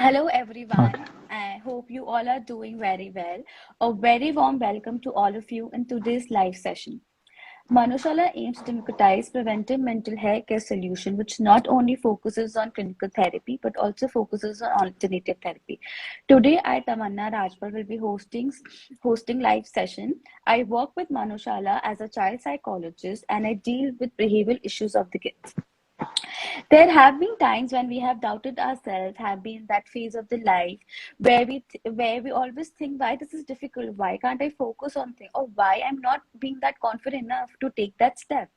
Hello, Okay. everyone. I hope you all are doing very well. A very warm welcome to all of you in today's live session. Manoshala aims to democratize preventive mental health care solution, which not only focuses on clinical therapy but also focuses on alternative therapy. Today, I Tamanna Rajpal will be hosting live session. I work with Manoshala as a child psychologist and I deal with behavioral issues of the kids. There have been times when we have doubted ourselves, have been in that phase of the life where we always think why this is difficult, why can't I focus on things, or why I'm not being that confident enough to take that step.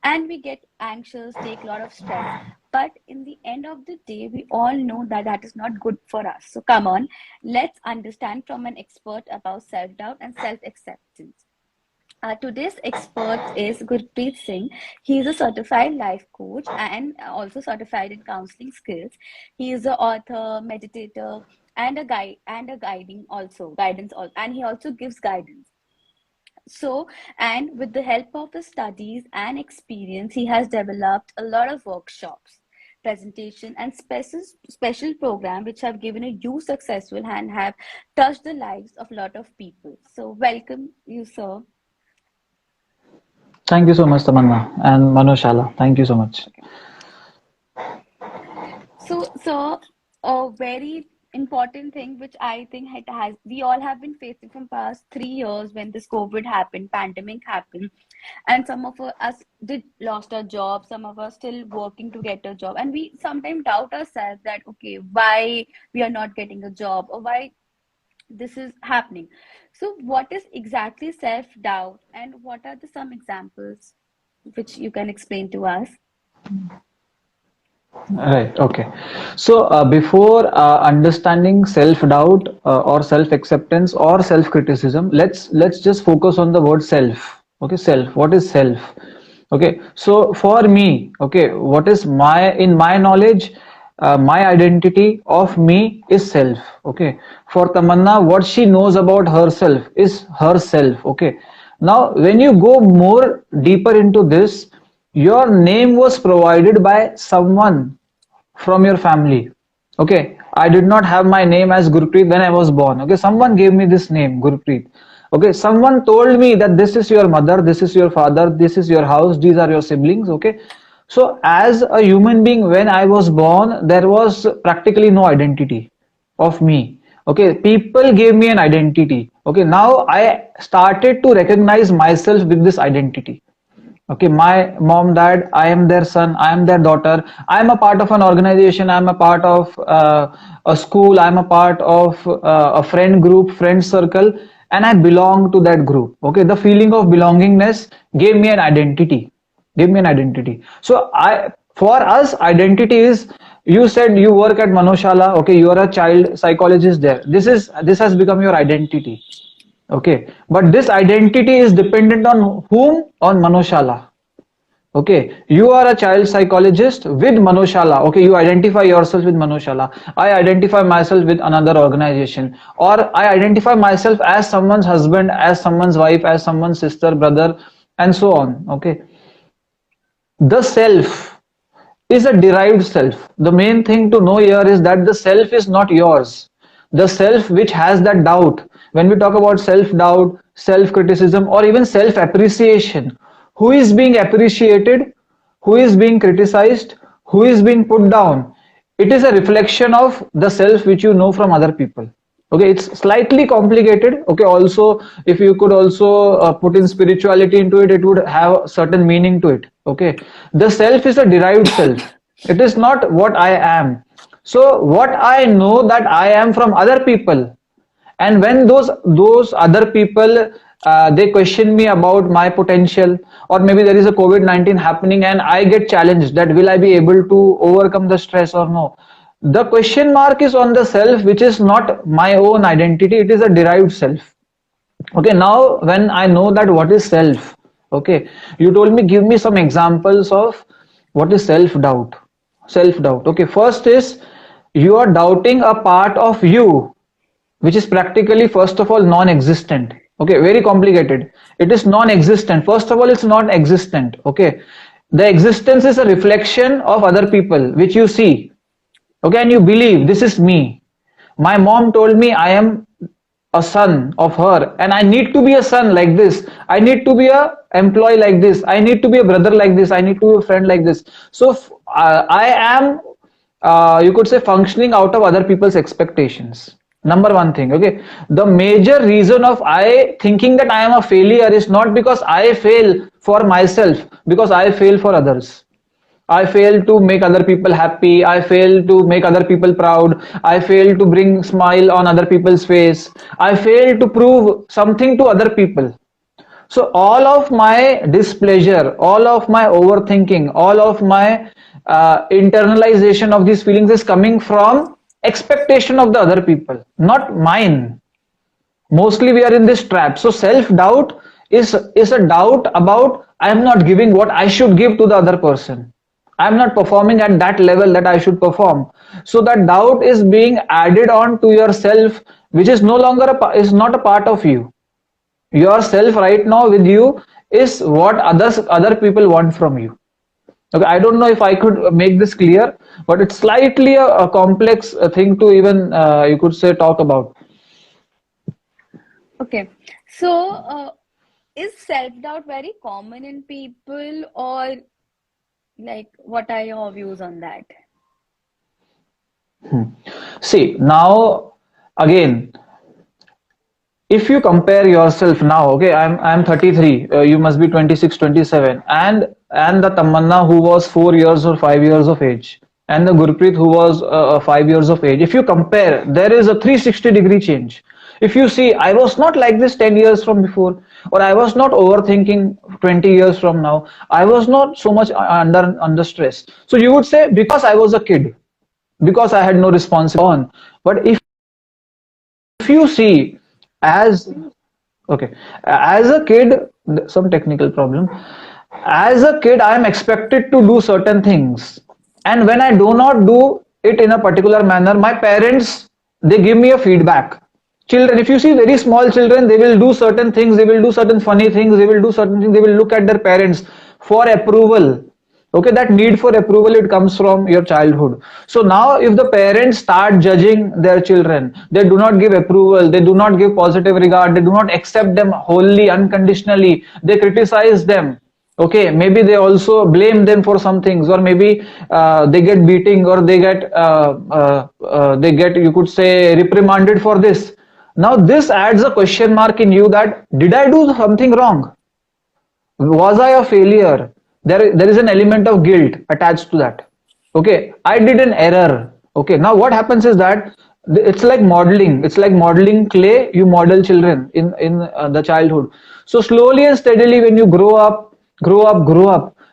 And we get anxious, take a lot of stress. But in the end of the day, we all know that that is not good for us. So come on, let's understand from an expert about self-doubt and self-acceptance. Today's expert is Gurpreet Singh. He is a certified life coach and also certified in counseling skills. He is an author, meditator, and a guide and a guiding also guidance also, and he also gives guidance. So, and with the help of his studies and experience, he has developed a lot of workshops, presentation, and special program which have given a huge successful and have touched the lives of a lot of people. So, welcome you, sir. Thank you so much, Tamanna and Manoshala. Thank you so much. So, a very important thing which I think we all have been facing from past 3 years when this COVID happened, pandemic happened, and some of us did lost our job, some of us still working to get a job, and we sometimes doubt ourselves that okay, why we are not getting a job or why this is happening. So, what is exactly self-doubt, and what are the some examples which you can explain to us? Right. Okay. So before understanding self-doubt or self-acceptance or self-criticism, let's just focus on the word self. Okay, self. What is self? Okay. So for me, okay, what is my in my knowledge, my identity of me is self. Okay. For Tamanna, what she knows about herself is herself. Okay. Now, when you go more deeper into this, your name was provided by someone from your family. Okay, I did not have my name as Gurpreet when I was born. Okay, someone gave me this name, Gurpreet. Okay, someone told me that this is your mother, this is your father, this is your house, these are your siblings. Okay, so as a human being, when I was born, there was practically no identity of me. Okay, people gave me an identity. Okay, now I started to recognize myself with this identity. Okay, my mom, dad, I am their son, I am their daughter, I am a part of an organization, I am a part of a school, I am a part of a friend group, friend circle, and I belong to that group. Okay, the feeling of belongingness gave me an identity, gave me an identity. So I, for us, identity is, you said you work at Manoshala. Okay, you are a child psychologist there. This has become your identity. Okay, but this identity is dependent on whom? On Manoshala. Okay, you are a child psychologist with Manoshala. Okay, you identify yourself with Manoshala. I identify myself with another organization, or I identify myself as someone's husband, as someone's wife, as someone's sister, brother, and so on. Okay, the self is a derived self. The main thing to know here is that the self is not yours. The self which has that doubt, when we talk about self doubt, self criticism, or even self appreciation, who is being appreciated, who is being criticized, who is being put down, it is a reflection of the self which you know from other people. Okay, it's slightly complicated. Okay, also if you could also put in spirituality into it, it would have certain meaning to it. Okay, the self is a derived self. It is not what I am. So what I know that I am from other people, and when those other people they question me about my potential, or maybe there is a COVID-19 happening and I get challenged that will I be able to overcome the stress or no, the question mark is on the self which is not my own identity, it is a derived self. Okay, now when I know that what is self, okay, you told me give me some examples of what is self doubt. Self doubt, okay, first is you are doubting a part of you which is practically, first of all, non-existent. Okay, very complicated. It is non-existent. First of all, it's non-existent. Okay, the existence is a reflection of other people which you see. Okay, and you believe this is me. My mom told me I am a son of her and I need to be a son like this. I need to be a employee like this. I need to be a brother like this. I need to be a friend like this. So I am, you could say, functioning out of other people's expectations. Number one thing, okay. The major reason of I thinking that I am a failure is not because I fail for myself, because I fail for others. I fail to make other people happy. I fail to make other people proud. I fail to bring smile on other people's face. I fail to prove something to other people. So all of my displeasure, all of my overthinking, all of my internalization of these feelings is coming from expectation of the other people, not mine. Mostly we are in this trap. So self doubt is a doubt about I am not giving what I should give to the other person. I am not performing at that level that I should perform. So that doubt is being added on to yourself, which is no longer is not a part of you. Yourself right now with you is what other people want from you. Okay, I don't know if I could make this clear, but it's slightly a complex thing to even you could say talk about. Okay. So, is self-doubt very common in people, or like, what are your views on that? See, now again, if you compare yourself now, okay, I'm 33, you must be 26, 27, and the Tamanna who was 4 years or 5 years of age, and the Gurpreet who was 5 years of age. If you compare, there is a 360-degree change. If you see, I was not like this 10 years from before, or I was not overthinking 20 years from now. I was not so much under stress. So you would say because I was a kid, because I had no responsibility on. But if you see, as okay, as a kid, some technical problem. As a kid, I am expected to do certain things, and when I do not do it in a particular manner, my parents, they give me a feedback. Children, if you see very small children, they will do certain things, they will do certain funny things, they will do certain things, they will look at their parents for approval. Okay, that need for approval, it comes from your childhood. So now if the parents start judging their children, they do not give approval, they do not give positive regard, they do not accept them wholly unconditionally, they criticize them. Okay, maybe they also blame them for some things, or maybe they get beating, or they get, you could say, reprimanded for this. Now this adds a question mark in you that did I do something wrong? Was I a failure? There is an element of guilt attached to that. Okay, I did an error. Okay, now what happens is that it's like modeling. It's like modeling clay. You model children in the childhood. So slowly and steadily, when you grow up,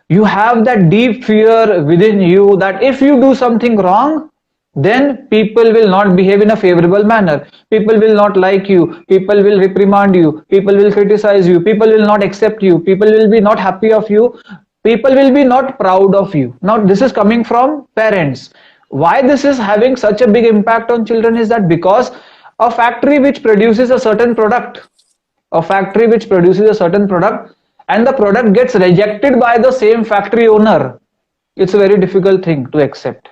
you have that deep fear within you that if you do something wrong, then people will not behave in a favorable manner. People will not like you. People will reprimand you. People will criticize you. People will not accept you. People will be not happy of you. People will be not proud of you. Now this is coming from parents. Why this is having such a big impact on children is that because a factory which produces a certain product, and the product gets rejected by the same factory owner, it's a very difficult thing to accept.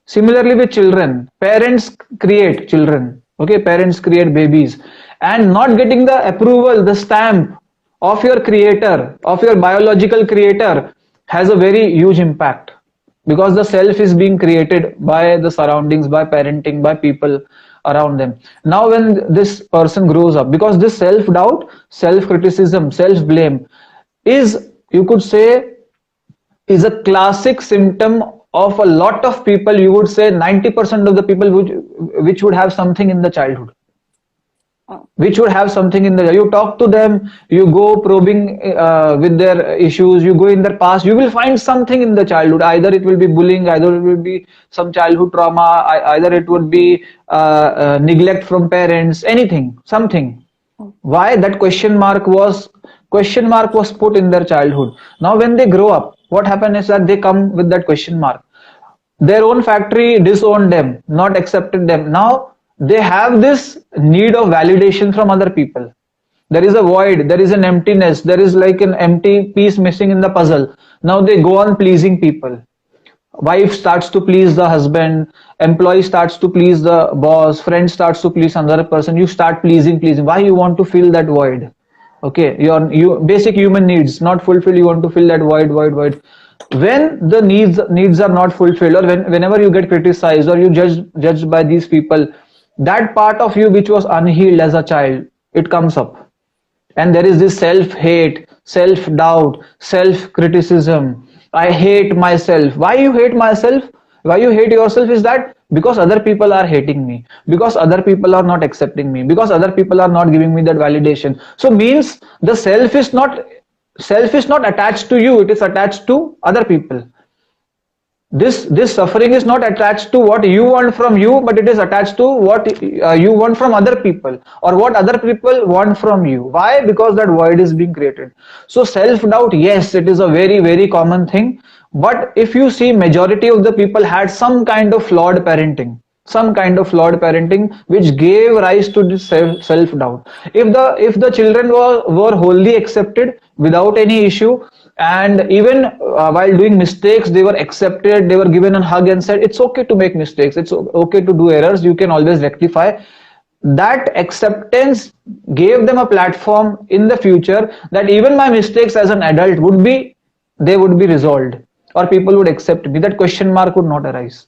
Similarly with children, parents create children, okay, parents create babies, and not getting the approval, the stamp of your creator, of your biological creator, has a very huge impact, because the self is being created by the surroundings, by parenting, by people around them. Now when this person grows up, because this self doubt, self criticism, self blame is, you could say, is a classic symptom of a lot of people. You would say 90% of the people which would have something in the childhood, Oh, which would have something in the, you talk to them, you go probing with their issues, you go in their past, you will find something in the childhood. Either it will be bullying, either it will be some childhood trauma, either it would be neglect from parents, anything, something. oh, Why that question mark was put in their childhood. Now when they grow up, what happens is that they come with that question mark. Their own factory disowned them, not accepted them. Now they have this need of validation from other people. There is a void, there is an emptiness, there is like an empty piece missing in the puzzle. Now they go on pleasing people. Wife starts to please the husband, employee starts to please the boss, friend starts to please another person, you start pleasing. Why? You want to fill that void. Okay, your you basic human needs not fulfilled, you want to fill that void. When the needs are not fulfilled, or whenever you get criticized or you judged by these people, that part of you which was unhealed as a child, it comes up, and there is this self hate, self doubt, self criticism. I hate myself. Why you hate myself? Why you hate yourself? Is that because other people are hating me, because other people are not accepting me, because other people are not giving me that validation? So means the self is not attached to you, it is attached to other people. This suffering is not attached to what you want from you, but it is attached to what you want from other people, or what other people want from you. Why? Because that void is being created. So self doubt, yes, it is a very common thing, but if you see, majority of the people had some kind of flawed parenting which gave rise to this self doubt. If the children were wholly accepted without any issue, and even while doing mistakes they were accepted, they were given a hug and said it's okay to make mistakes, it's okay to do errors, you can always rectify. That acceptance gave them a platform in the future, that even my mistakes as an adult would be resolved, or people would accept me, that question mark would not arise.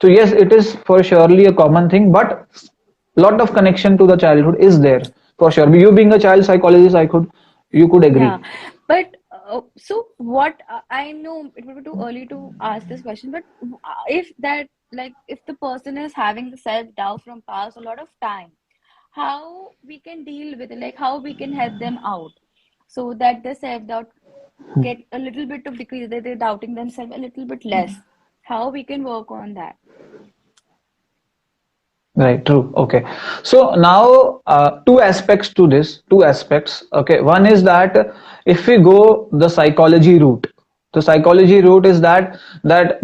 So yes, it is for surely a common thing, but lot of connection to the childhood is there for sure. You being a child psychologist, you could agree. Yeah, but so what I know it would be too early to ask this question, but if that, like, if the person is having the self-doubt from past a lot of time, how we can deal with it, like how we can help them out so that the self-doubt get a little bit of decrease, that they're doubting themselves a little bit less. How we can work on that? Right, true. Okay. So now, two aspects to this, two aspects. Okay. One is that if we go the psychology route is that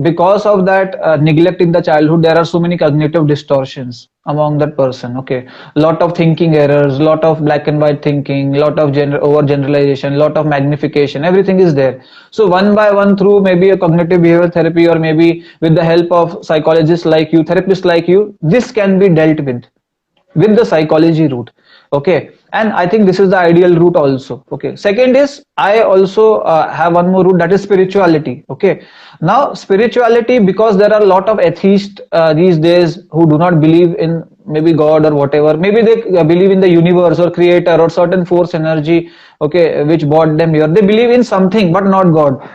because of that neglect in the childhood, there are so many cognitive distortions among that person. Okay. Lot of thinking errors, lot of black and white thinking, lot of overgeneralization, lot of magnification, everything is there. So one by one, through maybe a cognitive behavioral therapy, or maybe with the help of psychologists like you, therapists like you, this can be dealt with the psychology route. Okay, and I think this is the ideal route also. Okay, second is, I also have one more route, that is spirituality. Okay, now spirituality, because there are a lot of atheists these days who do not believe in maybe god or whatever, maybe they believe in the universe or creator or certain force energy, okay, which brought them here. They believe in something but not god.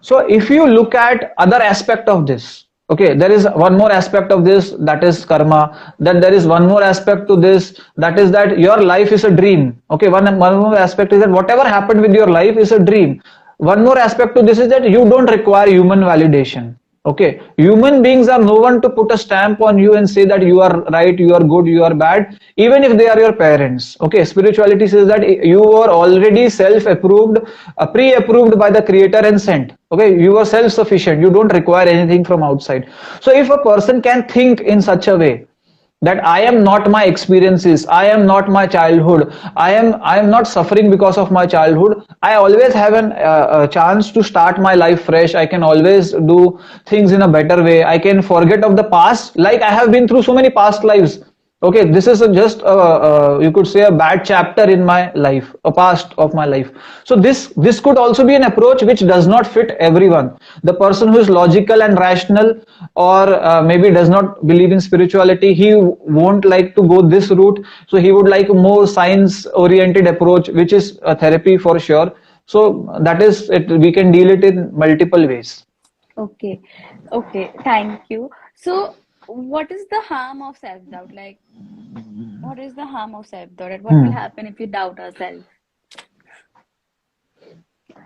So if you look at other aspect of this, okay, there is one more aspect of this, that is karma. Then there is one more aspect to this, that is that your life is a dream. Okay, one more aspect is that whatever happened with your life is a dream. One more aspect to this is that you don't require human validation. Okay, human beings are no one to put a stamp on you and say that you are right, you are good, you are bad, even if they are your parents. Okay, spirituality says that you are already self-approved, pre-approved by the creator and sent. Okay, you are self-sufficient, you don't require anything from outside. So if a person can think in such a way that I am not my experiences, I am not my childhood, I am not suffering because of my childhood, I always have a chance to start my life fresh, I can always do things in a better way, I can forget of the past, like I have been through so many past lives. Okay, this is just you could say a bad chapter in my life, a past of my life. So this could also be an approach which does not fit everyone. The person who is logical and rational, or maybe does not believe in spirituality, he won't like to go this route, so he would like a more science oriented approach, which is a therapy for sure. So that is it, we can deal it in multiple ways. Okay, okay, thank you. So, what is the harm of self-doubt? Like, what is the harm of self-doubt? And what will Hmm. happen if we doubt ourselves?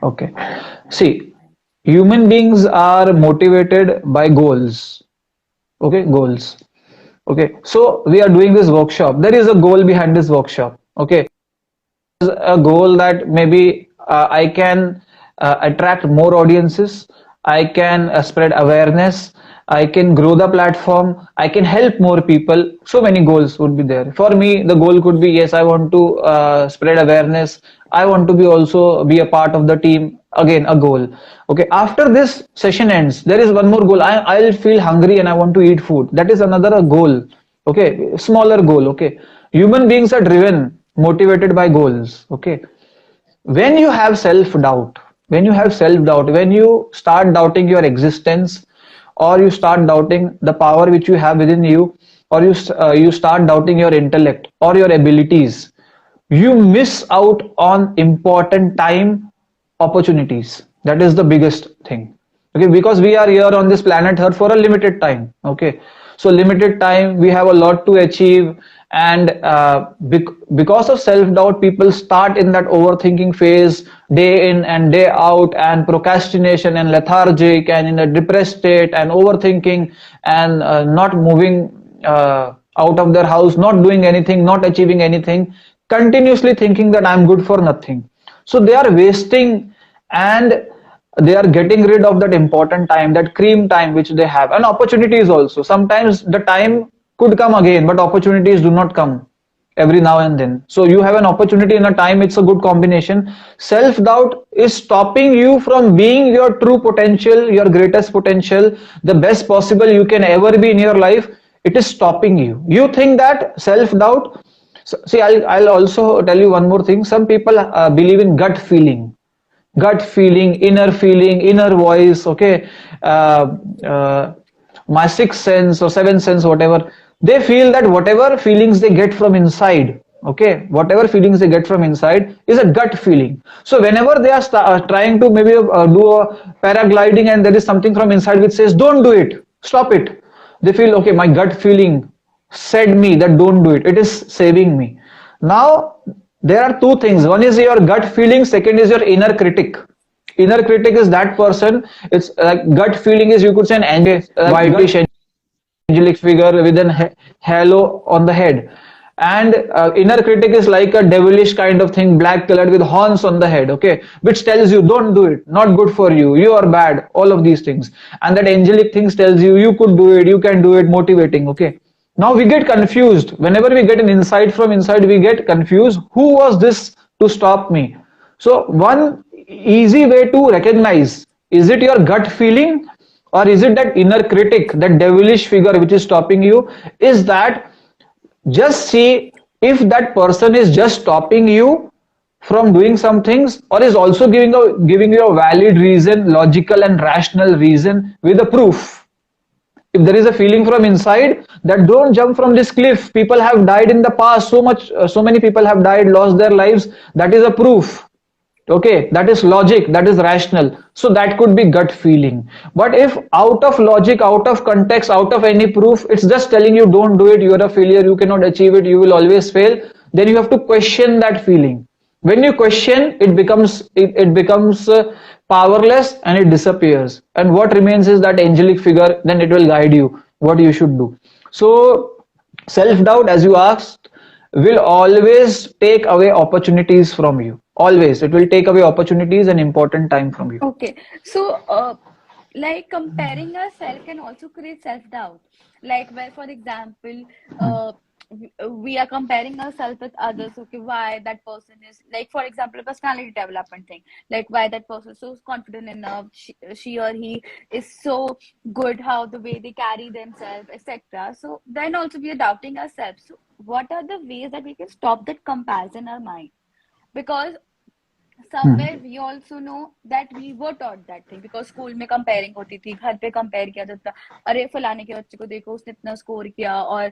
Okay. See, human beings are motivated by goals. Okay, goals. Okay, so we are doing this workshop. There is a goal behind this workshop. Okay, a goal that maybe I can attract more audiences, I can spread awareness, I can grow the platform, I can help more people. So many goals would be there. For me, the goal could be, yes, I want to spread awareness. I want to be also be a part of the team. again a goal. Okay, after this session ends, there is one more goal. I'll feel hungry and I want to eat food. That is another a goal. Okay, smaller goal. Okay, human beings are driven, motivated by goals. Okay, when you have self-doubt, when you start doubting your existence, or you start doubting the power which you have within you, or you start doubting your intellect or your abilities, you miss out on important time opportunities. That is the biggest thing. Okay, because we are here on this planet earth for a limited time. Okay, so limited time, we have a lot to achieve. And because of self-doubt, people start in that overthinking phase, day in and day out, and procrastination and lethargic and in a depressed state and overthinking, and not moving out of their house, not doing anything, not achieving anything, continuously thinking that I'm good for nothing. So they are wasting, and they are getting rid of that important time, that cream time which they have. And opportunities also, sometimes the time could come again, but opportunities do not come every now and then. So you have an opportunity in a time, it's a good combination. Self doubt is stopping you from being your true potential, your greatest potential, the best possible you can ever be in your life. It is stopping you. You think that self doubt. So, see, I'll also tell you one more thing. Some people believe in gut feeling, inner voice. Okay, my sixth sense or seventh sense, whatever. They feel that whatever feelings they get from inside, okay, whatever feelings they get from inside is a gut feeling. So whenever they are trying to maybe do a paragliding, and there is something from inside which says, don't do it, stop it, they feel, okay, my gut feeling said me that don't do it, it is saving me. Now there are two things. One is your gut feeling, second is your inner critic. Inner critic is that person. It's like gut feeling is, you could say, an whitish angelic figure with an halo on the head. And inner critic is like a devilish kind of thing, black colored with horns on the head, okay, which tells you don't do it, not good for you, you are bad, all of these things. And that angelic things tells you you could do it, you can do it, motivating. Okay, now we get confused. Whenever we get an insight from inside, we get confused. Who was this to stop me? So one easy way to recognize, is it your gut feeling or is it that inner critic, that devilish figure which is stopping you, is that just see if that person is just stopping you from doing some things, or is also giving you a valid reason, logical and rational reason with a proof. If there is a feeling from inside that don't jump from this cliff, people have died in the past, so many people have died, lost their lives, that is a proof. Okay, that is logic, that is rational. So that could be gut feeling. But if out of logic, out of context, out of any proof, it's just telling you don't do it, you are a failure, you cannot achieve it, you will always fail, then you have to question that feeling. When you question, it becomes powerless and it disappears. And what remains is that angelic figure, then it will guide you what you should do. So self-doubt, as you asked, will always take away opportunities from you. Always, it will take away opportunities and important time from you. Okay, so like comparing ourselves can also create self-doubt. Like where, for example, we are comparing ourselves with others. Okay, why that person is like, for example, a personality development thing. Like why that person is so confident enough, she or he is so good, how the way they carry themselves, etc. So then also we are doubting ourselves. So what are the ways that we can stop that comparison in our mind? Because Hmm. somewhere we also know that we were taught that thing, because school में comparing होती थी, घर पे compare किया जाता था, अरे फलाने के बच्चे को देखो उसने इतना स्कोर किया, और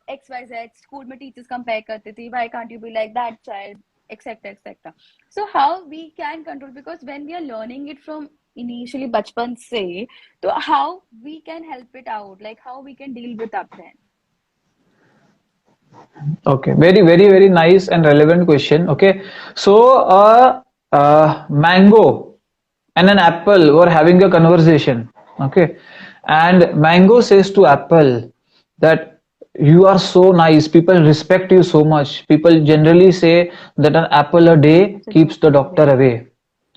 XYZ स्कूल में टीचर्स compare करते थे, why can't you be like that child, etc, etc. So how we can control, because when we are learning it from initially बचपन से, तो how we can help it out, like how we can deal with up then. Okay, very nice and relevant question. Okay, so mango and an apple were having a conversation. Okay, and mango says to apple that you are so nice. People respect you so much. People generally say that an apple a day So keeps the doctor yeah. away,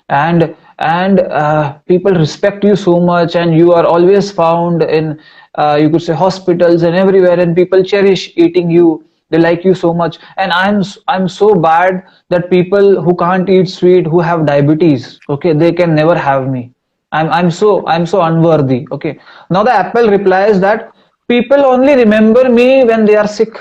and people respect you so much, and you are always found in you could say hospitals and everywhere, and people cherish eating you. they like you so much, and I'm so bad that people who can't eat sweet, who have diabetes, okay, they can never have me. I'm so unworthy. Okay. Now the apple replies that people only remember me when they are sick.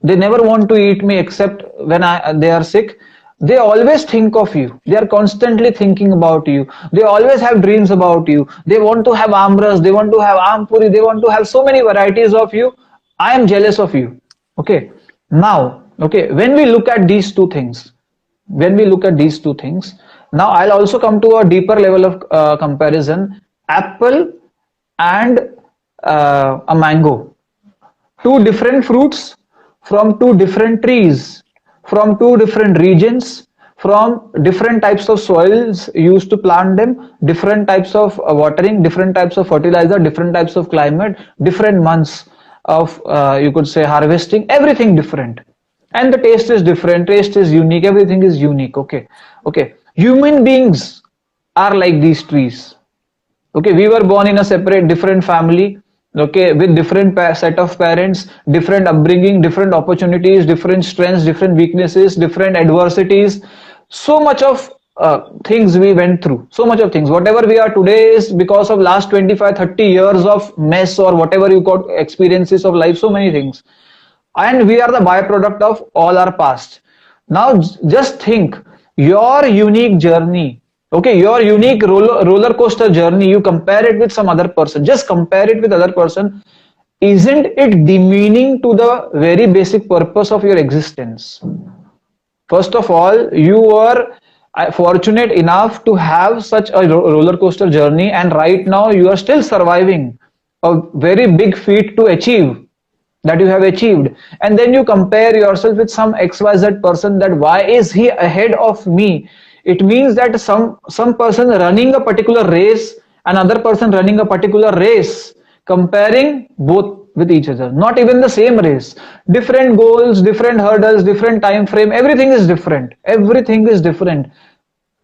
They never want to eat me except when they are sick. They always think of you. They are constantly thinking about you. They always have dreams about you. They want to have amras. They want to have ampuri. They want to have so many varieties of you. I am jealous of you. Okay. Now, okay, when we look at these two things, now I'll also come to a deeper level of comparison. Apple and a mango, two different fruits from two different trees, from two different regions, from different types of soils used to plant them, different types of watering, different types of fertilizer, different types of climate, different months of you could say harvesting, everything different. And the taste is different, taste is unique, everything is unique. Okay. Okay, human beings are like these trees. Okay, we were born in a separate different family, okay, with different set of parents, different upbringing, different opportunities, different strengths, different weaknesses, different adversities. So much of things we went through, so much of things, whatever we are today is because of last 25, 30 years of mess or whatever you got experiences of life, so many things, and we are the byproduct of all our past. Now just think your unique journey, okay, your unique roller coaster journey, you compare it with some other person, just compare it with other person. Isn't it demeaning to the very basic purpose of your existence? First of all, you were fortunate enough to have such a roller coaster journey, and right now you are still surviving a very big feat to achieve, that you have achieved, and then you compare yourself with some xyz person, that why is he ahead of me? It means that some person running a particular race, another person running a particular race, comparing both with each other, not even the same race, different goals, different hurdles, different time frame, everything is different, everything is different.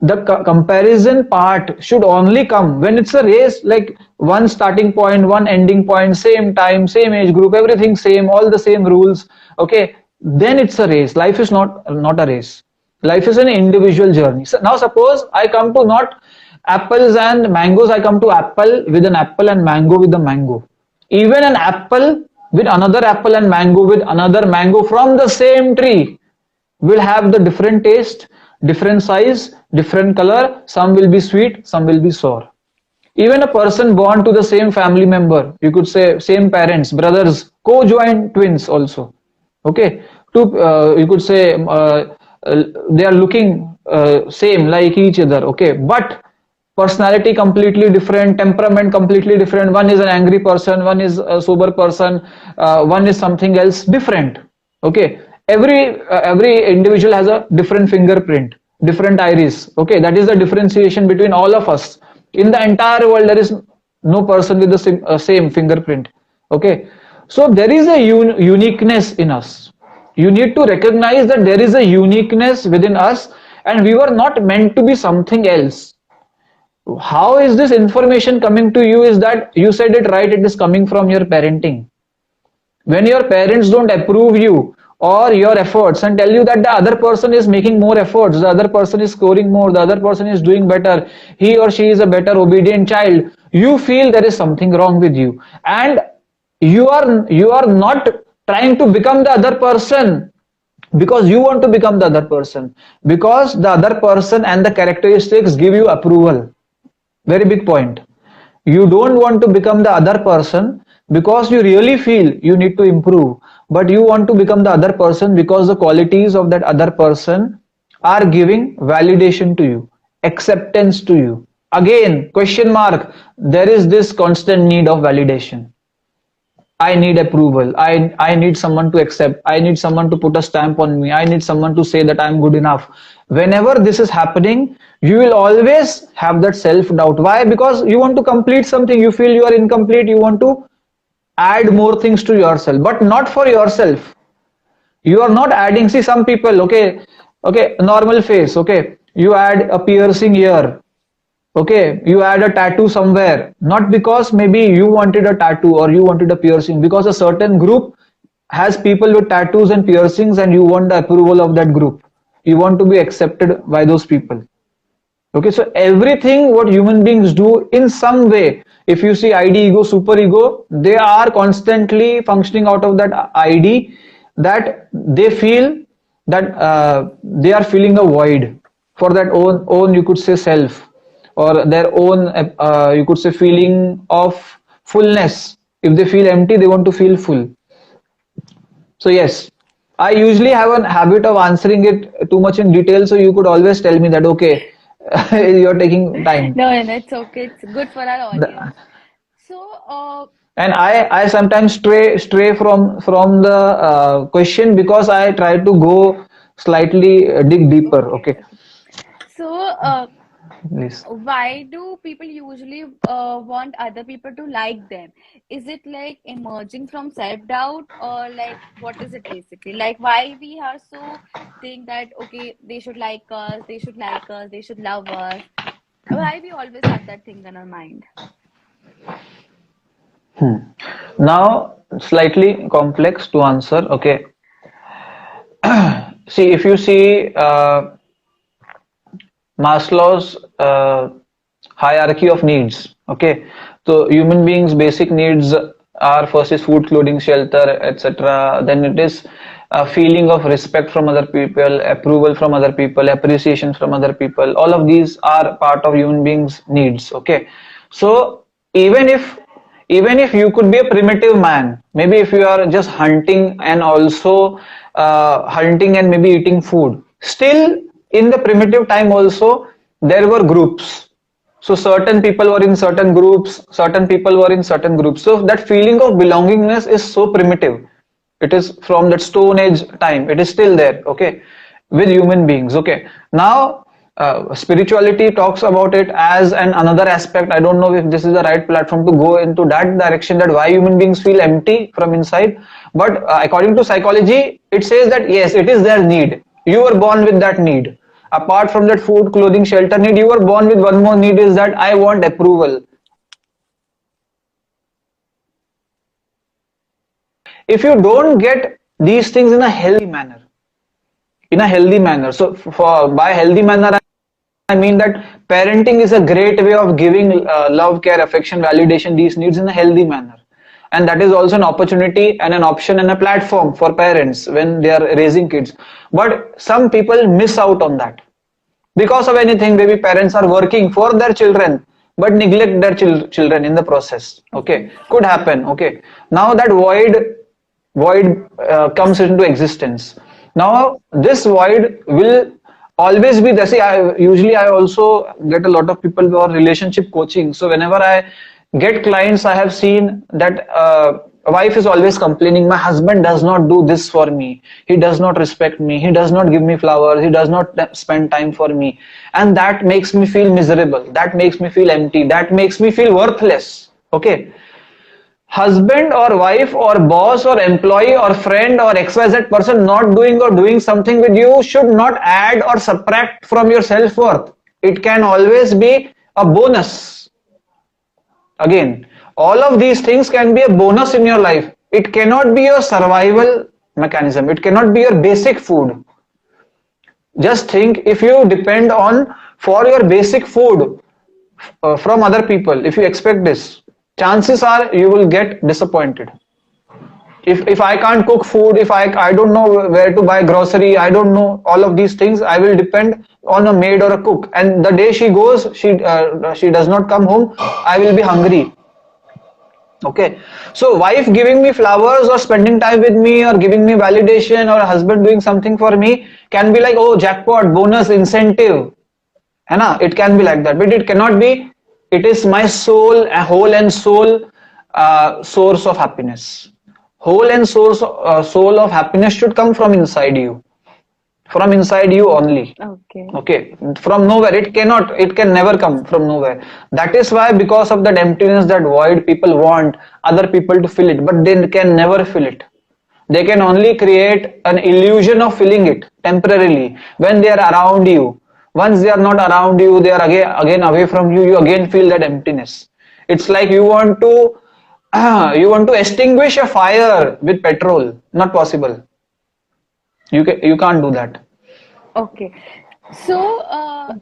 The comparison part should only come when it's a race, like one starting point, one ending point, same time, same age group, everything same, all the same rules. Okay, then it's a race. Life is not a race. Life is an individual journey. So now suppose I come to not apples and mangoes, I come to apple with an apple and mango with a mango. Even an apple with another apple and mango with another mango from the same tree will have the different taste, different size, different color. Some will be sweet, some will be sour. Even a person born to the same family member, you could say same parents, brothers, co-joined twins also. Okay, two, you could say they are looking same like each other. Okay, but personality completely different, temperament completely different. One is an angry person, one is a sober person, one is something else different. Okay, every individual has a different fingerprint, different iris. Okay, that is the differentiation between all of us. In the entire world there is no person with the same fingerprint. Okay, so there is a uniqueness in us. You need to recognize that there is a uniqueness within us, and we were not meant to be something else. How is this information coming to you? Is that you said it right, it is coming from your parenting. When your parents don't approve you or your efforts and tell you that the other person is making more efforts, the other person is scoring more, the other person is doing better, he or she is a better obedient child, you feel there is something wrong with you, and you are not trying to become the other person because you want to become the other person, because the other person and the characteristics give you approval. Very big point. You don't want to become the other person because you really feel you need to improve, but you want to become the other person because the qualities of that other person are giving validation to you, acceptance to you. Again, question mark, there is this constant need of validation. I need approval. I need someone to accept. I need someone to put a stamp on me. I need someone to say that I'm good enough. Whenever this is happening, you will always have that self-doubt. Why? Because you want to complete something. You feel you are incomplete. You want to add more things to yourself, but not for yourself. You are not adding. See, some people, okay, normal face, okay, you add a piercing ear, okay, you add a tattoo somewhere, not because maybe you wanted a tattoo or you wanted a piercing, because a certain group has people with tattoos and piercings, and you want the approval of that group. You want to be accepted by those people. Okay, so everything what human beings do in some way, if you see ID, ego, super ego, they are constantly functioning out of that ID, that they feel that they are filling a void for that own you could say self, or their own you could say feeling of fullness. If they feel empty, they want to feel full. So yes, I usually have a habit of answering it too much in detail, so you could always tell me that okay, you're taking time. No, no, it's okay. It's good for our The- audience. So, and I sometimes stray from the question because I try to go slightly dig deeper. okay, Okay, okay. So, please. why do people usually want other people to like them? Is it like emerging from self-doubt, or like what is it basically? Like why we are so think that okay, they should like us, they should like us, they should love us. Why we always have that thing in our mind? Now slightly complex to answer. Okay, see if you see Maslow's hierarchy of needs. Okay, so human beings' basic needs are first is food, clothing, shelter, etc. Then it is a feeling of respect from other people, approval from other people, appreciation from other people. All of these are part of human beings' needs. Okay, so even if even if you could be a primitive man, maybe if you are just hunting and also hunting and maybe eating food, still in the primitive time also there were groups. So certain people were in certain groups, certain people were in certain groups. So that feeling of belongingness is so primitive. It is from that stone age time. It is still there. Okay, with human beings. Okay, now spirituality talks about it as an another aspect. I don't know if this is the right platform to go into that direction, that why human beings feel empty from inside. But according to psychology, it says that yes, it is their need. You were born with that need. Apart from that food, clothing, shelter need, you were born with one more need, is that I want approval. If you don't get these things in a healthy manner, so for by healthy manner, I mean that parenting is a great way of giving love, care, affection, validation, these needs in a healthy manner. And that is also an opportunity and an option and a platform for parents when they are raising kids. But some people miss out on that because of anything. Maybe parents are working for their children but neglect their children in the process. Okay, Okay. could happen. Okay, now that void comes into existence. Now this void will always be there. See, I also get a lot of people who are relationship coaching. So whenever I get clients, I have seen that a wife is always complaining, my husband does not do this for me, he does not respect me, he does not give me flowers, he does not spend time for me, and that makes me feel miserable, that makes me feel empty, that makes me feel worthless. Okay, husband or wife or boss or employee or friend or XYZ person not doing or doing something with you should not add or subtract from your self-worth. It can always be a bonus. Again, all of these things can be a bonus in your life. It cannot be your survival mechanism. It cannot be your basic food. Just think, if you depend on for your basic food from other people, if you expect this, chances are you will get disappointed. If I can't cook food, if I don't know where to buy grocery, I don't know all of these things, I will depend on a maid or a cook, and the day she goes, she does not come home, I will be hungry. Okay, so wife giving me flowers or spending time with me or giving me validation, or husband doing something for me can be like, oh, jackpot, bonus, incentive, है ना? It can be like that, but it cannot be. It is my soul, a whole and soul source of happiness. Whole and soul of happiness should come from inside you only. Okay. Okay, from nowhere. It can never come from nowhere. That is why, because of that emptiness, that void, people want other people to fill it, but they can never fill it. They can only create an illusion of filling it temporarily when they are around you. Once they are not around you, they are again away from you, you again feel that emptiness. It's like you want to You want to extinguish a fire with petrol. Not possible. You can't do that. Okay. So,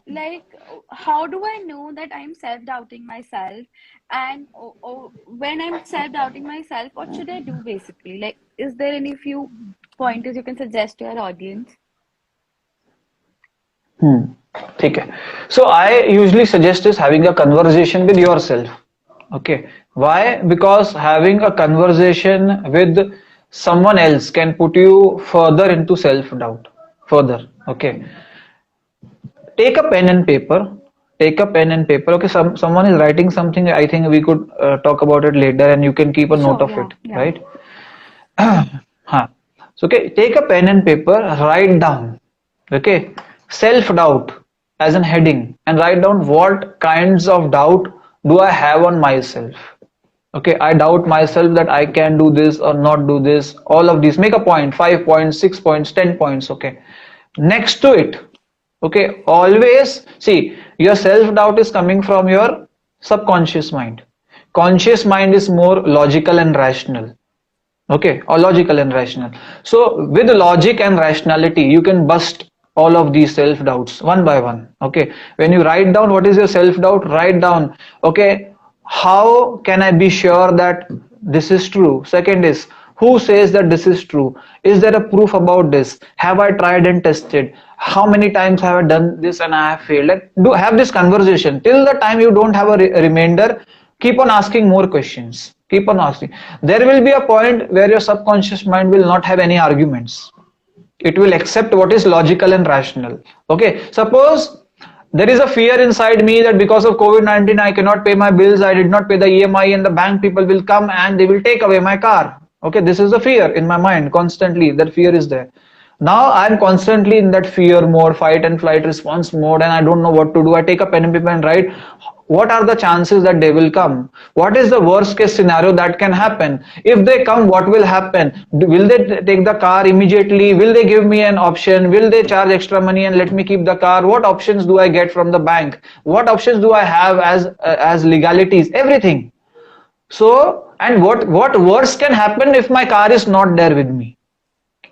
like, how do I know that I'm self-doubting myself? And when I'm self-doubting myself, what should I do basically? Like, is there any few pointers you can suggest to our audience? Hmm. ठीक है. So I usually suggest is having a conversation with yourself. Okay. Why? Because having a conversation with someone else can put you further into self-doubt. Further. Okay. Take a pen and paper. Take a pen and paper. Okay. Someone is writing something. I think we could talk about it later, and you can keep a note Sure, of yeah, it. yeah. Right. Huh. So, okay, take a pen and paper, write down, okay, self-doubt as an heading, and write down what kinds of doubt do I have on myself. Okay, I doubt myself that I can do this or not do this. All of these. Make a point, 5 points, 6 points, 10 points. Okay. Next to it, okay, always see your self-doubt is coming from your subconscious mind. Conscious mind is more logical and rational, okay, or logical and rational. So with logic and rationality you can bust all of these self doubts one by one. Okay, when you write down what is your self doubt, write down, okay, how can I be sure that this is true? Second is, who says that this is true? Is there a proof about this? Have I tried and tested? How many times have I done this and I have failed? Like, do have this conversation till the time you don't have a remainder. Keep on asking more questions. Keep on asking. There will be a point where your subconscious mind will not have any arguments. It will accept what is logical and rational. Okay, suppose there is a fear inside me that because of COVID-19 I cannot pay my bills, I did not pay the EMI, and the bank people will come and they will take away my car. Okay, this is a fear in my mind constantly. That fear is there. Now I'm constantly in that fear mode, fight and flight response mode, and I don't know what to do. I take a pen and paper and write what are the chances that they will come? What is the worst case scenario that can happen? If they come, what will happen? Will they take the car immediately? Will they give me an option? Will they charge extra money and let me keep the car? What options do I get from the bank? What options do I have as legalities? Everything. So, and what worse can happen if my car is not there with me?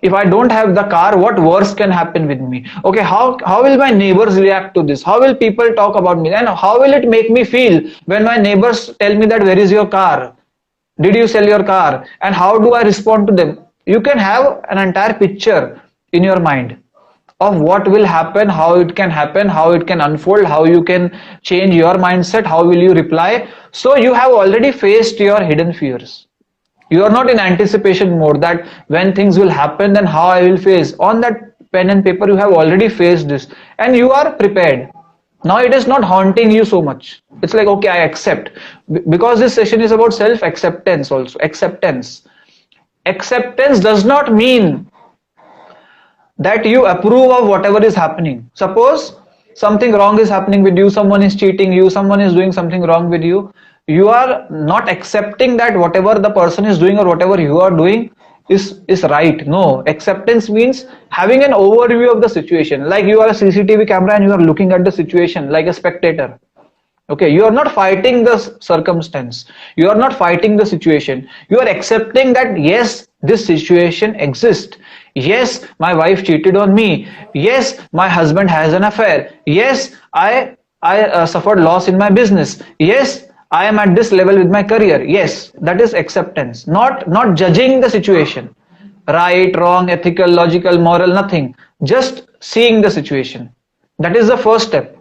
If I don't have the car, what worse can happen with me? Okay, how will my neighbors react to this? How will people talk about me? And how will it make me feel when my neighbors tell me that where is your car? Did you sell your car? And how do I respond to them? You can have an entire picture in your mind of what will happen, how it can unfold, how you can change your mindset, how will you reply. So you have already faced your hidden fears. You are not in anticipation mode that when things will happen, then how I will face. On that pen and paper, you have already faced this and you are prepared. Now it is not haunting you so much. It's like, okay, I accept. Because this session is about self acceptance also. Acceptance. Acceptance does not mean that you approve of whatever is happening. Suppose something wrong is happening with you, someone is cheating you, someone is doing something wrong with you. You are not accepting that whatever the person is doing or whatever you are doing is right. No, acceptance means having an overview of the situation. Like you are a CCTV camera and you are looking at the situation like a spectator. Okay, you are not fighting the circumstance. You are not fighting the situation. You are accepting that yes, this situation exists. Yes, my wife cheated on me. Yes, my husband has an affair. Yes, I suffered loss in my business. Yes, I am at this level with my career. Yes, that is acceptance. Not judging the situation. Right, wrong, ethical, logical, moral, nothing. Just seeing the situation. That is the first step.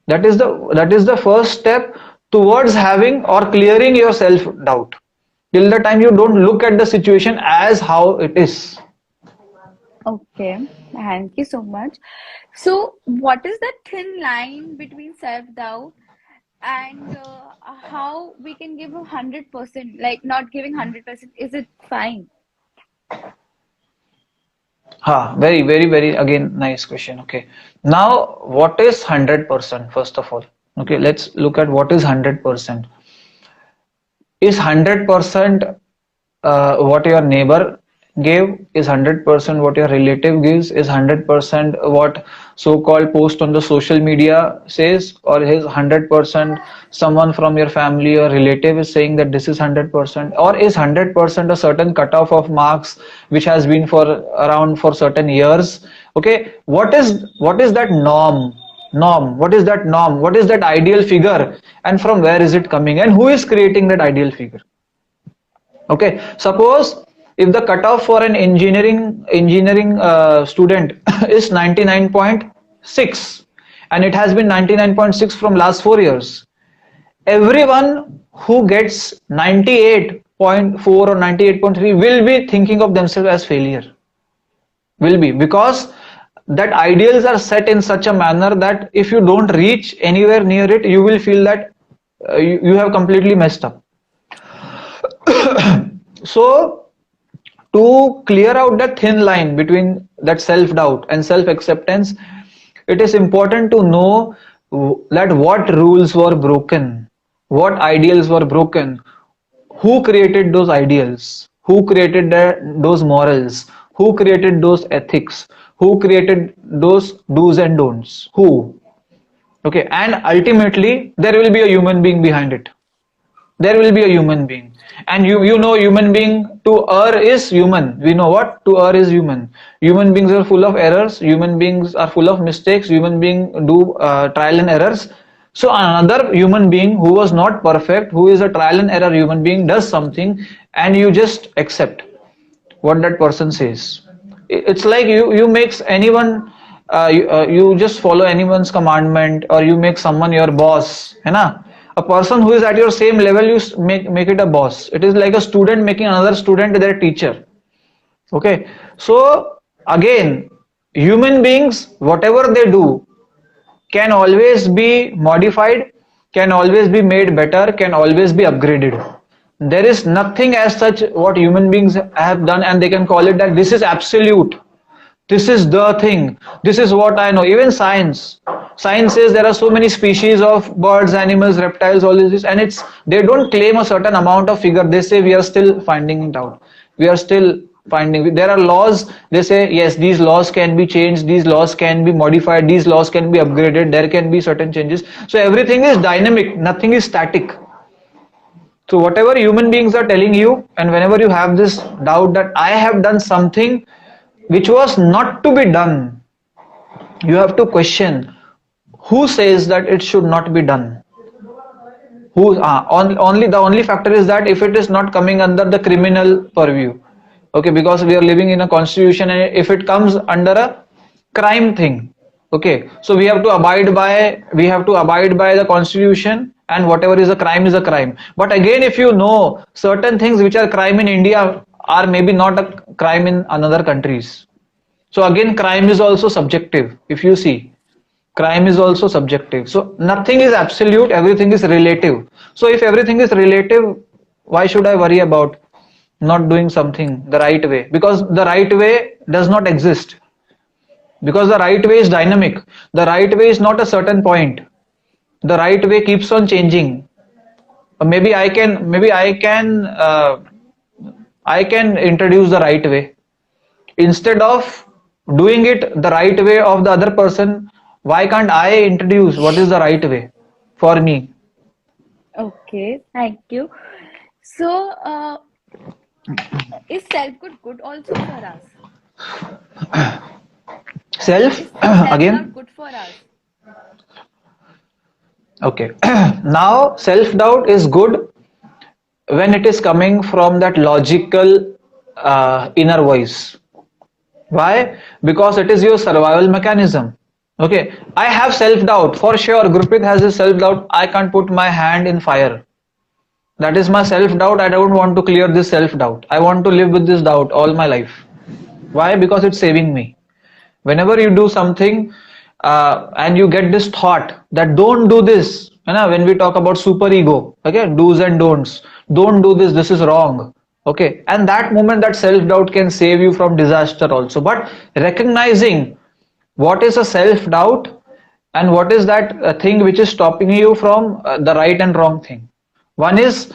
That is the first step towards having or clearing your self doubt. Till the time you don't look at the situation as how it is. Okay, thank you so much. So, what is the thin line between self-doubt and how we can give 100%? Like, not giving 100%, is it fine? Very, very, very, again, nice question. Okay. Now, what is 100%? First of all? Okay, let's look at what is 100%. Is 100% what your neighbor gave is 100% what your relative gives, is 100% what so-called post on the social media says, or is 100% someone from your family or relative is saying that this is 100%, or is 100% a certain cutoff of marks which has been for around for certain years. Okay, what is that norm, what is that norm, what is that ideal figure, and from where is it coming, and who is creating that ideal figure? Okay, suppose if the cutoff for an engineering student is 99.6 and it has been 99.6 from last 4 years, everyone who gets 98.4 or 98.3 will be thinking of themselves as failure. Will be, because that ideals are set in such a manner that if you don't reach anywhere near it, you will feel that you have completely messed up. So to clear out that thin line between that self-doubt and self-acceptance, it is important to know that what rules were broken, what ideals were broken, who created those ideals, who created those morals, who created those ethics, who created those do's and don'ts, who. Okay, and ultimately there will be a human being behind it. There will be a human being, and you know, human being, to err is human. We know what to err is human. Human beings are full of errors, human beings are full of mistakes, human beings do trial and errors. So another human being who was not perfect, who is a trial and error human being, does something, and you just accept what that person says. It's like you makes anyone, you just follow anyone's commandment, or you make someone your boss, है ना? A person who is at your same level, you make it a boss. It is like a student making another student their teacher. Okay, so again, human beings, whatever they do, can always be modified, can always be made better, can always be upgraded. There is nothing as such what human beings have done and they can call it that this is absolute, this is the thing, this is what I know. Even science says there are so many species of birds, animals, reptiles, all this, and it's, they don't claim a certain amount of figure. They say we are still finding it out, we are still finding. There are laws, they say yes, these laws can be changed, these laws can be modified, these laws can be upgraded, there can be certain changes. So everything is dynamic, nothing is static. So whatever human beings are telling you, and whenever you have this doubt that I have done something which was not to be done, you have to question who says that it should not be done. Only the only factor is that if it is not coming under the criminal purview. Okay, because we are living in a constitution, and if it comes under a crime thing, okay, so we have to abide by the constitution, and whatever is a crime is a crime. But again, if you know certain things which are crime in India are maybe not a crime in another countries. So again, crime is also subjective. If you see, crime is also subjective. So nothing is absolute, everything is relative. So if everything is relative, why should I worry about not doing something the right way? Because the right way does not exist. Because the right way is dynamic. The right way is not a certain point. The right way keeps on changing. Maybe I can introduce the right way. Instead of doing it the right way of the other person, why can't I introduce what is the right way for me? Okay, thank you. So, is self-good also for us? Self Is self-doubt again. good for us? Okay. Now self-doubt is good when it is coming from that logical inner voice. Why? Because it is your survival mechanism. Okay, I have self-doubt for sure. Gurpreet has his self-doubt. I can't put my hand in fire. That is my self-doubt. I don't want to clear this self-doubt. I want to live with this doubt all my life. Why? Because it's saving me. Whenever you do something and you get this thought that don't do this, you know, when we talk about super ego, okay, do's and don'ts, don't do this, this is wrong. Okay, and that moment, that self-doubt can save you from disaster also. But recognizing what is a self-doubt and what is that thing which is stopping you from the right and wrong thing. One is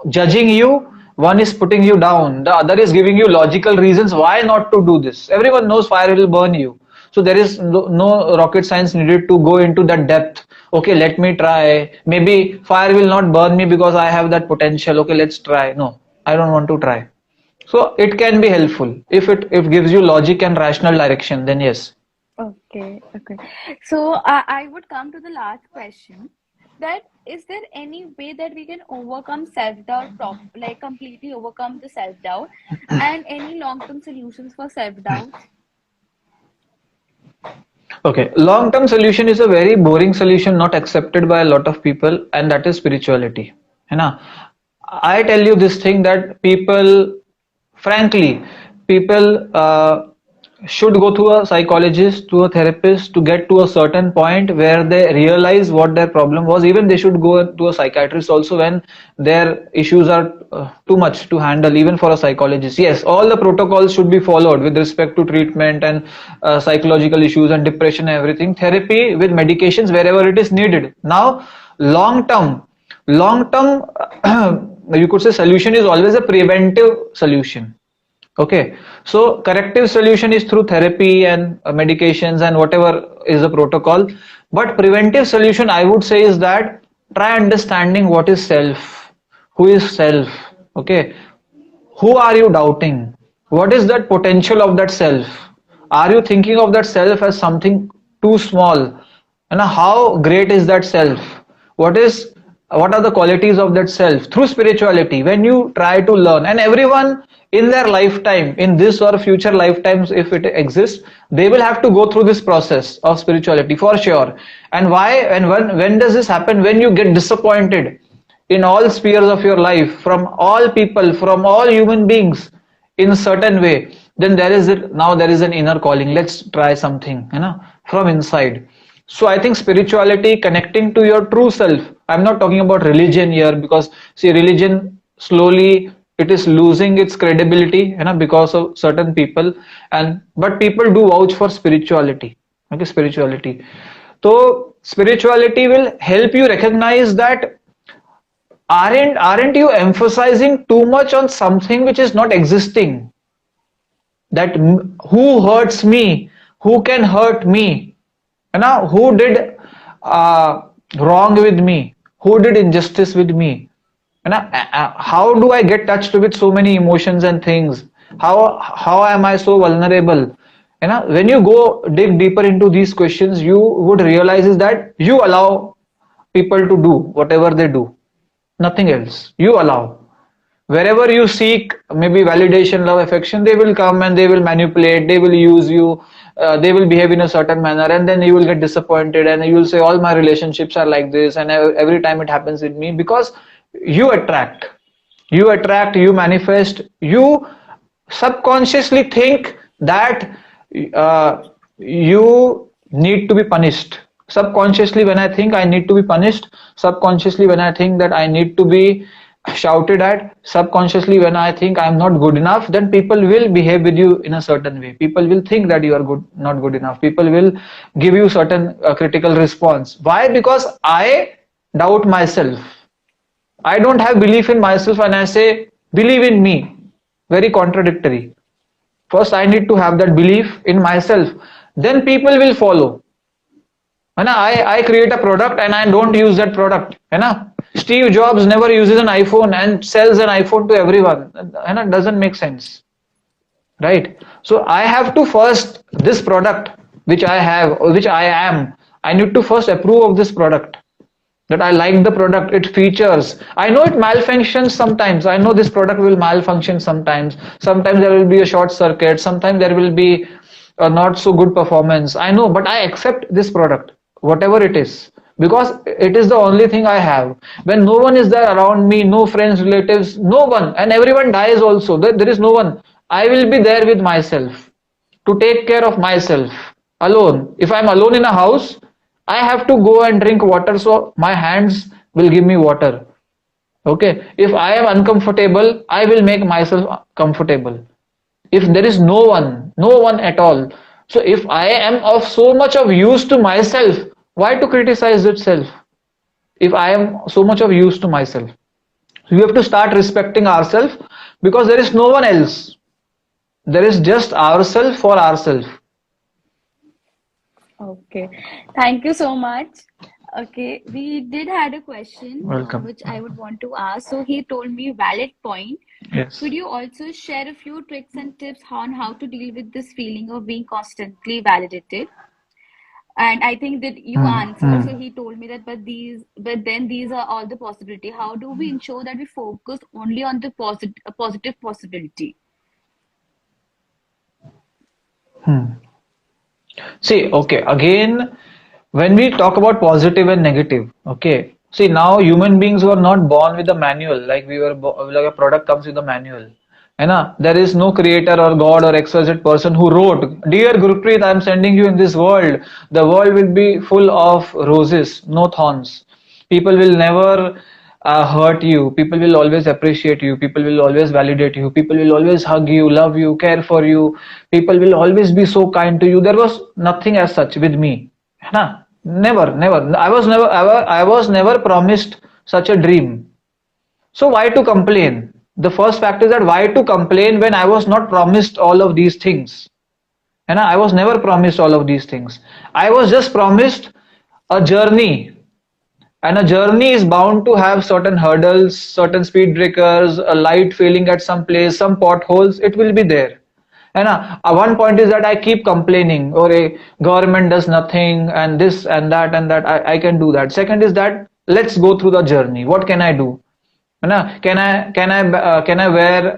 judging you one is putting you down, the other is giving you logical reasons why not to do this. Everyone knows fire will burn you. So there is no rocket science needed to go into that depth. Okay, let me try. Maybe fire will not burn me because I have that potential. Okay, let's try. No, I don't want to try. So it can be helpful if it gives you logic and rational direction. Then yes. Okay, okay. So I would come to the last question. That is there any way that we can overcome self-doubt, like completely overcome the self-doubt, and any long-term solutions for self-doubts? Okay, long-term solution is a very boring solution not accepted by a lot of people, and that is spirituality. है ना? I tell you this thing that people, frankly, people should go to a psychologist, to a therapist to get to a certain point where they realize what their problem was. Even they should go to a psychiatrist also when their issues are too much to handle, even for a psychologist. Yes, all the protocols should be followed with respect to treatment and psychological issues and depression and everything. Therapy with medications wherever it is needed. Now, long term, you could say solution is always a preventive solution. Okay, so corrective solution is through therapy and medications and whatever is the protocol. But preventive solution, I would say, is that try understanding what is self, who is self. Okay, who are you doubting? What is that potential of that self? Are you thinking of that self as something too small? And how great is that self? What is what are the qualities of that self? Through spirituality, when you try to learn, and everyone in their lifetime, in this or future lifetimes, if it exists, they will have to go through this process of spirituality for sure. And why and when does this happen? When you get disappointed in all spheres of your life, from all people, from all human beings, in a certain way, then there is an inner calling. Let's try something, from inside. So I think spirituality, connecting to your true self. I'm not talking about religion here, because see, religion slowly it is losing its credibility, because of certain people. And but people do vouch for spirituality. Okay, spirituality. So spirituality will help you recognize that aren't you emphasizing too much on something which is not existing? That who hurts me, who can hurt me, now who did wrong with me, who did injustice with me, how do I get touched with so many emotions and things, how am I so vulnerable? When you go dig deeper into these questions, you would realize is that you allow people to do whatever they do, nothing else. You allow. Wherever you seek maybe validation, love, affection, they will come and they will manipulate, they will use you, they will behave in a certain manner, and then you will get disappointed and you will say all my relationships are like this and every time it happens with me, because you attract, you manifest, you subconsciously think that you need to be punished. Subconsciously, when I think I need to be punished, subconsciously, when I think that I need to be shouted at, subconsciously, when I think I'm not good enough, then people will behave with you in a certain way. People will think that you are not good enough. People will give you certain critical response. Why? Because I doubt myself. I don't have belief in myself, and I say, believe in me. Very contradictory. First, I need to have that belief in myself. Then people will follow. I create a product and I don't use that product. Steve Jobs never uses an iPhone and sells an iPhone to everyone. It doesn't make sense. Right? So I have to first, this product which I have, or which I am, I need to first approve of this product. That I like the product, it features. I know it malfunctions sometimes. I know this product will malfunction sometimes. Sometimes there will be a short circuit. Sometimes there will be a not so good performance. I know, but I accept this product, whatever it is, because it is the only thing I have. When no one is there around me, no friends, relatives, no one, and everyone dies also, there is no one, I will be there with myself to take care of myself alone. If I'm alone in a house, I have to go and drink water, so my hands will give me water. Okay, if I am uncomfortable, I will make myself comfortable. If there is no one at all, so if I am of so much of use to myself, why to criticize itself? If I am so much of use to myself, We have to start respecting ourselves because there is no one else. There is just ourselves for ourselves. Okay. Thank you so much. Okay, we did had a question Welcome. which I would want to ask. So he told me valid point. Yes. Could you also share a few tricks and tips on how to deal with this feeling of being constantly validated? And I think that you Hmm. answered. Hmm. So he told me that, but then these are all the possibility. How do we ensure that we focus only on the positive possibility? Hmm. See, okay, again, when we talk about positive and negative, okay, see, now human beings were not born with a manual, like like a product comes with a manual. And there is no creator or God or XYZ person who wrote, Dear Gurpreet, I am sending you in this world. The world will be full of roses, no thorns. People will never hurt you. People will always appreciate you. People will always validate you. People will always hug you, love you, care for you. People will always be so kind to you. There was nothing as such with me. Huh? Never, never. I was never promised such a dream. So why to complain? The first fact is that why to complain when I was not promised all of these things? And I was never promised all of these things. I was just promised a journey, and a journey is bound to have certain hurdles, certain speed breakers, a light failing at some place, some potholes. It will be there. And one point is that I keep complaining, or a government does nothing, and this and that and that. I can do that. Second is that let's go through the journey. What can I do? है ना? Can I wear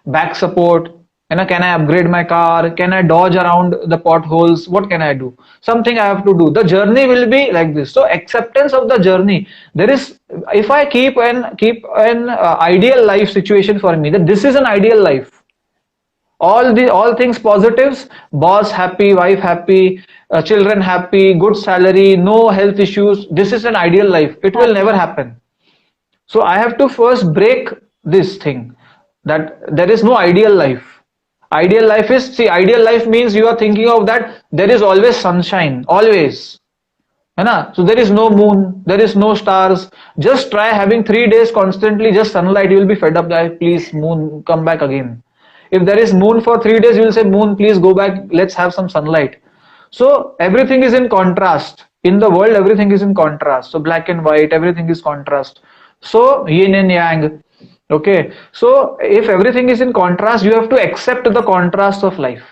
back support? है ना? Can I upgrade my car? Can I dodge around the potholes? What can I do? Something I have to do. The journey will be like this. So acceptance of the journey. There is, if I keep an ideal life situation for me, that this is an ideal life. All things positives, boss happy, wife happy, children happy, good salary, no health issues. This is an ideal life. It will never Happy. happen. So I have to first break this thing that there is no ideal life. Ideal life is, see, ideal life means you are thinking of that there is always sunshine, always. है ना? So there is no moon, there is no stars. Just try having 3 days constantly just sunlight. You will be fed up. That please moon come back again. If there is moon for 3 days, you will say moon please go back. Let's have some sunlight. So everything is in contrast. In the world, everything is in contrast. So black and white, everything is contrast. So yin and yang. Okay. So if everything is in contrast, you have to accept the contrast of life.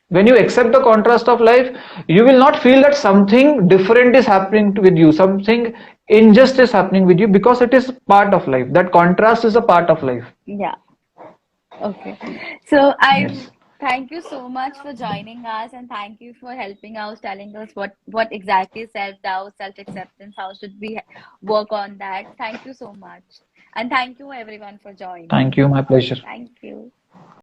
When you accept the contrast of life, you will not feel that something different is happening with you, something injustice happening with you, because it is part of life. That contrast is a part of life. Yeah. Okay. So I Yes. thank you so much for joining us and thank you for helping us, telling us what exactly self-doubt, self-acceptance, how should we work on that. Thank you so much. And thank you everyone for Thank joining. you. My pleasure. Thank you.